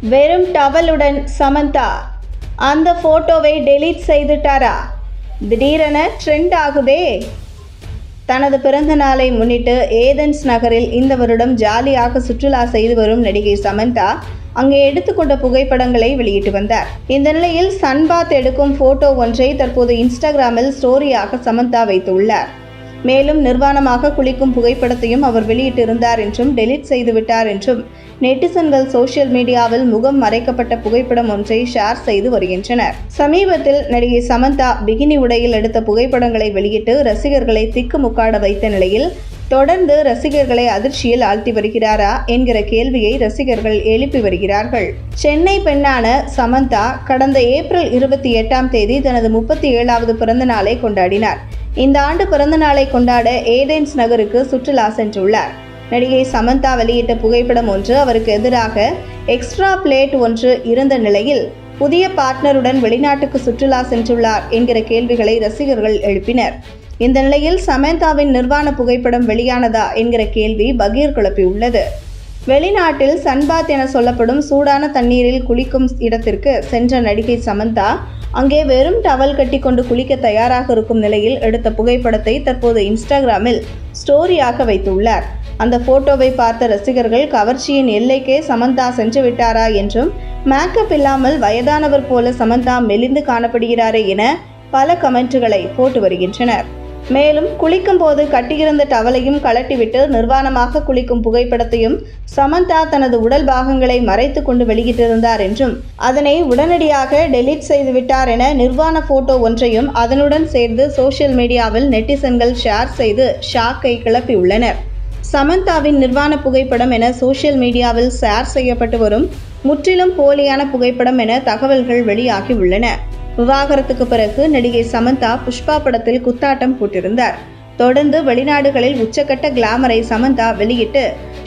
வெறும் டவலுடன் சமந்தா அந்த போட்டோவை டெலீட் செய்துட்டாரா? திடீரென ட்ரெண்ட் ஆகுதே. தனது பிறந்த நாளை முன்னிட்டு ஏதென்ஸ் நகரில் இந்த வருடம் ஜாலியாக சுற்றுலா செய்து வரும் நடிகை சமந்தா அங்கே எடுத்துக்கொண்ட புகைப்படங்களை வெளியிட்டு வந்தார். இந்த நிலையில் சன்பாத் எடுக்கும் போட்டோ ஒன்றை தற்போது இன்ஸ்டாகிராமில் ஸ்டோரியாக சமந்தா வைத்துள்ளார். மேலும் நிர்வாணமாக குளிக்கும் புகைப்படத்தையும் அவர் வெளியிட்டிருந்தார் என்றும் டெலீட் செய்துவிட்டார் என்றும் நெட்டிசன்கள் சோசியல் மீடியாவில் முகம் மறைக்கப்பட்ட புகைப்படம் ஒன்றை ஷேர் செய்து வருகின்றனர். சமீபத்தில் நடிகை சமந்தா பிகினி உடையில் எடுத்த புகைப்படங்களை வெளியிட்டு ரசிகர்களை திக்குமுக்காட வைத்த நிலையில் தொடர்ந்து ரசிகர்களை அதிர்ச்சியில் ஆழ்த்தி வருகிறாரா என்கிற கேள்வியை ரசிகர்கள் எழுப்பி வருகிறார்கள். சென்னை பெண்ணான சமந்தா கடந்த ஏப்ரல் 28 தனது 37வது பிறந்த நாளை கொண்டாடினார். இந்த ஆண்டு பிறந்த நாளை கொண்டாட ஏதென்ஸ் நகருக்கு சுற்றுலா சென்றுள்ளார். நடிகை சமந்தா வெளியிட்ட புகைப்படம் ஒன்று அவருக்கு எதிராக எக்ஸ்ட்ரா பிளேட் ஒன்று இருந்த நிலையில் புதிய பார்ட்னருடன் வெளிநாட்டுக்கு சுற்றுலா சென்றுள்ளார் என்கிற கேள்விகளை ரசிகர்கள் எழுப்பினர். இந்த நிலையில் சமந்தாவின் நிர்வாண புகைப்படம் வெளியானதா என்கிற கேள்வி பகீர் கிளப்பியுள்ளது. வெளிநாட்டில் சன்பாத் என சொல்லப்படும் சூடான தண்ணீரில் குளிக்கும் இடத்திற்கு சென்ற நடிகை சமந்தா அங்கே வெறும் டவல் கட்டி கொண்டு குளிக்க தயாராக இருக்கும் நிலையில் எடுத்த புகைப்படத்தை தற்போது இன்ஸ்டாகிராமில் ஸ்டோரியாக வைத்துள்ளார். அந்த போட்டோவை பார்த்த ரசிகர்கள் கவர்ச்சியின் எல்லைக்கே சமந்தா சென்று விட்டாரா என்றும் மேக்கப் இல்லாமல் வயதானவர் போல சமந்தா மெலிந்து காணப்படுகிறாரே என பல கமெண்ட்டுகளை போட்டு வருகின்றனர். மேலும் குளிக்கும் போது கட்டியிருந்த டவலையும் கலட்டிவிட்டு நிர்வாணமாக குளிக்கும் புகைப்படத்தையும் சமந்தா தனது உடல் பாகங்களை மறைத்து கொண்டு வெளியிட்டிருந்தார் என்றும் அதனை உடனடியாக டெலீட் செய்துவிட்டார் என நிர்வாண போட்டோ ஒன்றையும் அதனுடன் சேர்ந்து சோசியல் மீடியாவில் நெட்டிசன்கள் ஷேர் செய்து ஷாக்கை கிளப்பியுள்ளனர். சமந்தாவின் நிர்வாண புகைப்படம் என சோசியல் மீடியாவில் ஷேர் செய்யப்பட்டு வரும் முற்றிலும் போலியான புகைப்படம் என தகவல்கள் வெளியாகி உள்ளன. விவாகரத்துக்கு பிறகு நடிகை சமந்தா புஷ்பா படத்தில் குத்தாட்டம் போட்டிருந்தார். தொடர்ந்து வெளிநாடுகளில் உச்சக்கட்ட கிளாமரை சமந்தா வெளியிட்டு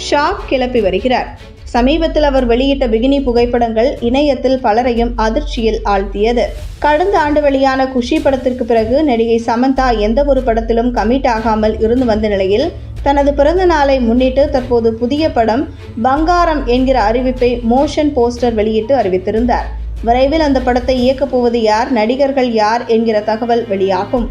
ஷாக் கிளப்பி வருகிறார். சமீபத்தில் அவர் வெளியிட்ட பிகினி புகைப்படங்கள் இணையத்தில் பலரையும் அதிர்ச்சியில் ஆழ்த்தியது. கடந்த ஆண்டு வெளியான குஷி படத்திற்கு பிறகு நடிகை சமந்தா எந்த ஒரு படத்திலும் கமிட் ஆகாமல் இருந்து வந்த நிலையில் தனது பிறந்த நாளை முன்னிட்டு தற்போது புதிய படம் பங்காரம் என்கிற அறிவிப்பை மோஷன் போஸ்டர் வெளியிட்டு அறிவித்திருந்தார். விரைவில் அந்த படத்தை இயக்கப் போவது யார், நடிகர்கள் யார் என்கிற தகவல் வெளியாகும்.